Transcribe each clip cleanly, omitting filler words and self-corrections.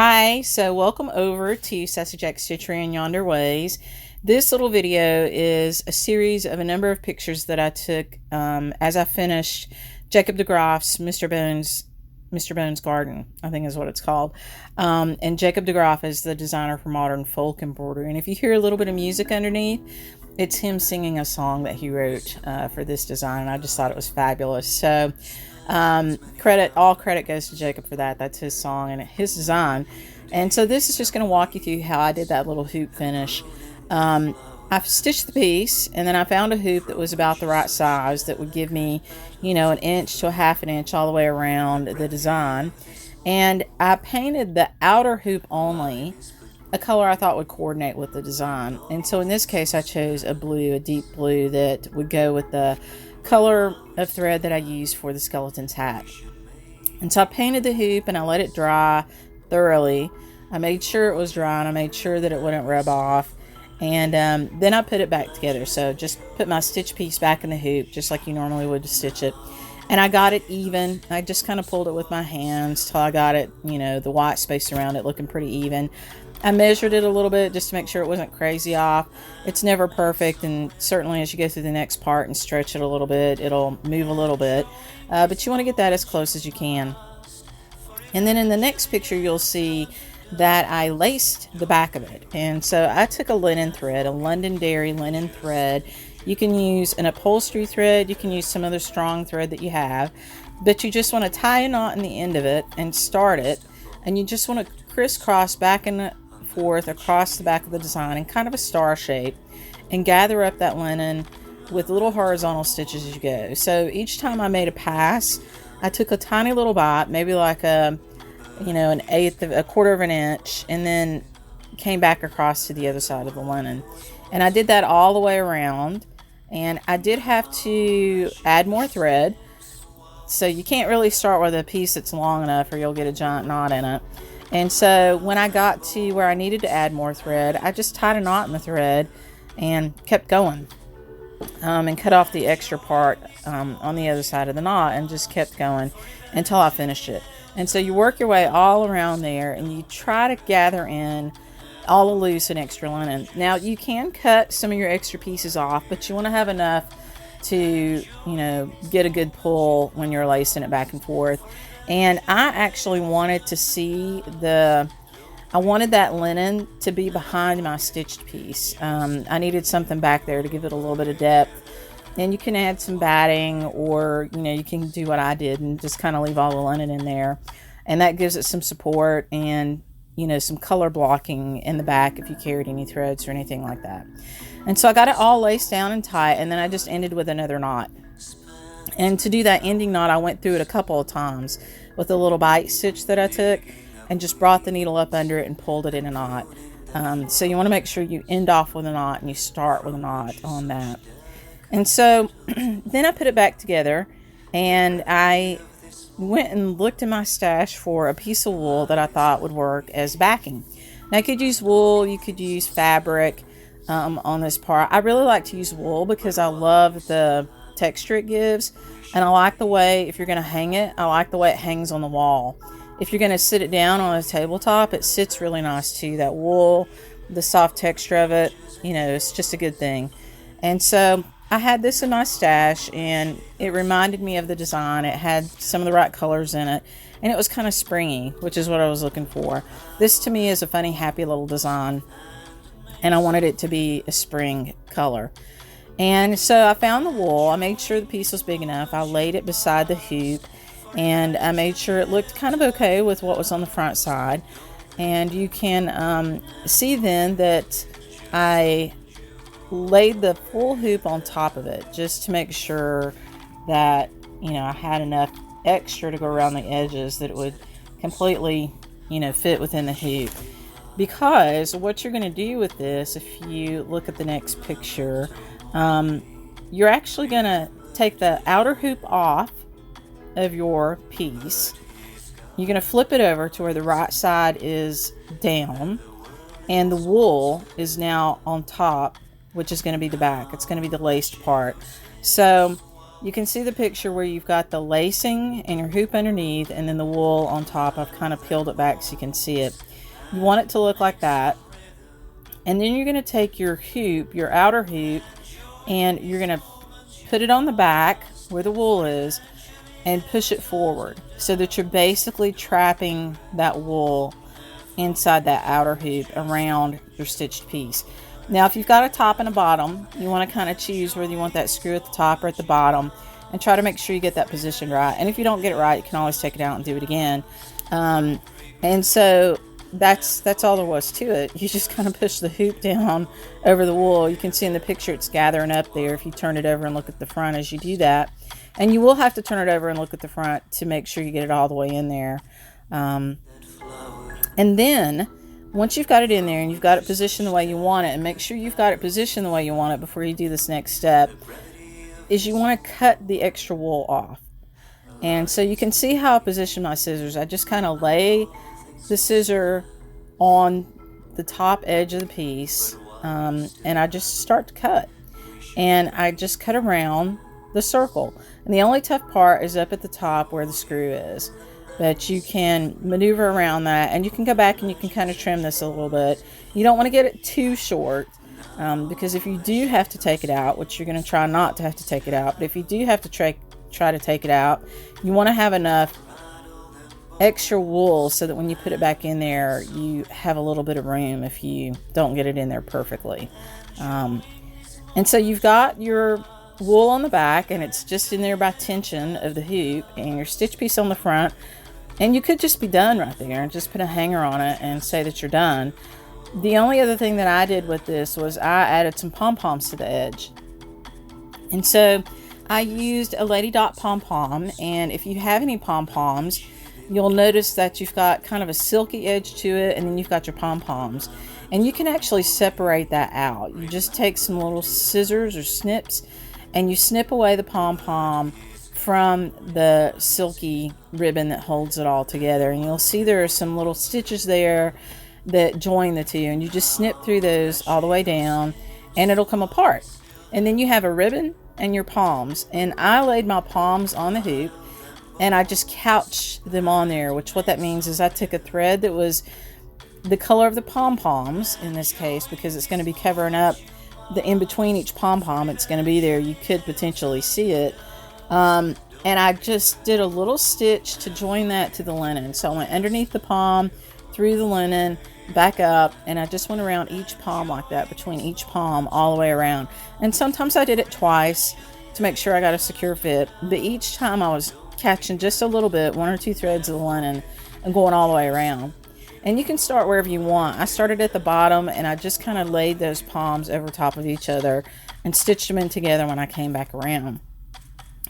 Hi, so welcome over to Sassy Jack Stitchery and Yonder Ways. This little video is a series of a number of pictures that I took as I finished Jacob DeGraff's Mr. Bones Garden, I think is what it's called. And Jacob DeGraff is the designer for modern folk embroidery. And if you hear a little bit of music underneath, it's him singing a song that he wrote for this design. And I just thought it was fabulous. So all credit goes to Jacob for that. That's his song and his design. And so this is just going to walk you through how I did that little hoop finish. I've stitched the piece, and then I found a hoop that was about the right size that would give me, an inch to a half an inch all the way around the design. And I painted the outer hoop only a color I thought would coordinate with the design. And so in this case, I chose a deep blue that would go with the color of thread that I used for the skeleton's hat. And so I painted the hoop and I let it dry thoroughly. I made sure it was dry and I made sure that it wouldn't rub off. And then I put it back together. So just put my stitch piece back in the hoop just like you normally would to stitch it. And I got it even. I just kind of pulled it with my hands till I got it, the white space around it looking pretty even. I measured it a little bit just to make sure it wasn't crazy off. It's never perfect, and certainly as you go through the next part and stretch it a little bit, it'll move a little bit. But you want to get that as close as you can. And then in the next picture, you'll see that I laced the back of it. And so I took a linen thread, a Londonderry linen thread. You can use an upholstery thread. You can use some other strong thread that you have. But you just want to tie a knot in the end of it and start it. And you just want to crisscross back and forth across the back of the design in kind of a star shape and gather up that linen with little horizontal stitches as you go. So each time I made a pass, I took a tiny little bite, maybe like a quarter of an inch, and then came back across to the other side of the linen. And I did that all the way around, and I did have to add more thread. So you can't really start with a piece that's long enough or you'll get a giant knot in it. And so when I got to where I needed to add more thread, I just tied a knot in the thread and kept going and cut off the extra part on the other side of the knot and just kept going until I finished it. And so you work your way all around there and you try to gather in all the loose and extra linen. Now you can cut some of your extra pieces off, but you want to have enough to, get a good pull when you're lacing it back and forth. And I actually wanted to see I wanted that linen to be behind my stitched piece. I needed something back there to give it a little bit of depth. And you can add some batting, or, you can do what I did and just kind of leave all the linen in there. And that gives it some support and, some color blocking in the back if you carried any threads or anything like that. And so I got it all laced down and tight, and then I just ended with another knot. And to do that ending knot, I went through it a couple of times with a little bite stitch that I took and just brought the needle up under it and pulled it in a knot. So you want to make sure you end off with a knot and you start with a knot on that. And so then I put it back together, and I went and looked in my stash for a piece of wool that I thought would work as backing. Now, you could use wool, you could use fabric on this part. I really like to use wool because I love the texture it gives, and I like the way, if you're going to hang it, I like the way it hangs on the wall. If you're going to sit it down on a tabletop, it sits really nice too. That wool, the soft texture of it, it's just a good thing. And so I had this in my stash, and it reminded me of the design. It had some of the right colors in it, and it was kind of springy, which is what I was looking for. This to me is a funny, happy little design, and I wanted it to be a spring color. And so I found the wool. I made sure the piece was big enough. I laid it beside the hoop, and I made sure it looked kind of okay with what was on the front side. And you can see then that I laid the full hoop on top of it just to make sure that, I had enough extra to go around the edges that it would completely, fit within the hoop. Because what you're going to do with this, if you look at the next picture, you're actually going to take the outer hoop off of your piece. You're going to flip it over to where the right side is down, and the wool is now on top, which is going to be the back. It's going to be the laced part. So you can see the picture where you've got the lacing and your hoop underneath and then the wool on top. I've kind of peeled it back so you can see it. You want it to look like that. And then you're going to take your hoop, your outer hoop, and you're going to put it on the back where the wool is and push it forward so that you're basically trapping that wool inside that outer hoop around your stitched piece. Now, if you've got a top and a bottom, you want to kind of choose whether you want that screw at the top or at the bottom and try to make sure you get that position right. And if you don't get it right, you can always take it out and do it again. And so that's all there was to it. You just kind of push the hoop down over the wool. You can see in the picture it's gathering up there if you turn it over and look at the front as you do that. And you will have to turn it over and look at the front to make sure you get it all the way in there. And then once you've got it in there and you've got it positioned the way you want it, and make sure you've got it positioned the way you want it before you do this next step, is you want to cut the extra wool off. And so you can see how I position my scissors. I just kind of lay the scissor on the top edge of the piece, and I just start to cut. And I just cut around the circle. And the only tough part is up at the top where the screw is. But you can maneuver around that, and you can go back and you can kind of trim this a little bit. You don't want to get it too short, because if you do have to take it out, which you're going to try not to have to take it out, but if you do have to try to take it out, you want to have enough extra wool so that when you put it back in there, you have a little bit of room if you don't get it in there perfectly. And so you've got your wool on the back, and it's just in there by tension of the hoop, and your stitch piece on the front. And you could just be done right there and just put a hanger on it and say that you're done. The only other thing that I did with this was I added some pom-poms to the edge. And so I used a Lady Dot pom-pom, and if you have any pom-poms, you'll notice that you've got kind of a silky edge to it, and then you've got your pom-poms. And you can actually separate that out. You just take some little scissors or snips, and you snip away the pom-pom from the silky ribbon that holds it all together. And you'll see there are some little stitches there that join the two, and you just snip through those all the way down, and it'll come apart. And then you have a ribbon and your palms. And I laid my palms on the hoop, and I just couched them on there, which what that means is I took a thread that was the color of the pom-poms in this case, because it's going to be covering up the in between each pom-pom. It's going to be there. You could potentially see it. And I just did a little stitch to join that to the linen. So I went underneath the palm, through the linen, back up, and I just went around each palm like that, between each palm all the way around. And sometimes I did it twice to make sure I got a secure fit, but each time I was catching just a little bit, one or two threads of the linen, and going all the way around. And you can start wherever you want. I started at the bottom, and I just kind of laid those palms over top of each other and stitched them in together when I came back around.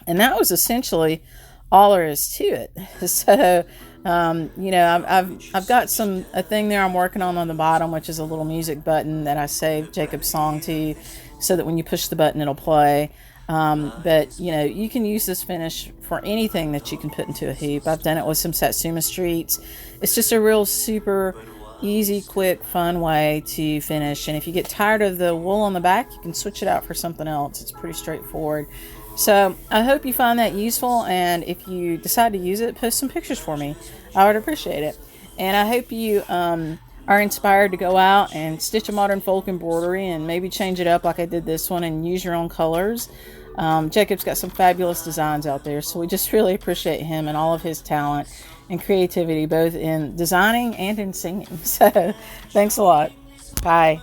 And that was essentially all there is to it. So, you know, I've got a thing there I'm working on the bottom, which is a little music button that I saved Jacob's song to, so that when you push the button, it'll play. But, you know, you can use this finish for anything that you can put into a hoop. I've done it with some Satsuma Streets. It's just a real super easy, quick, fun way to finish. And if you get tired of the wool on the back, you can switch it out for something else. It's pretty straightforward. So I hope you find that useful, and if you decide to use it, post some pictures for me. I would appreciate it. And I hope you are inspired to go out and stitch a modern folk embroidery and maybe change it up like I did this one and use your own colors. Jacob's got some fabulous designs out there, so we just really appreciate him and all of his talent and creativity, both in designing and in singing. So thanks a lot. Bye.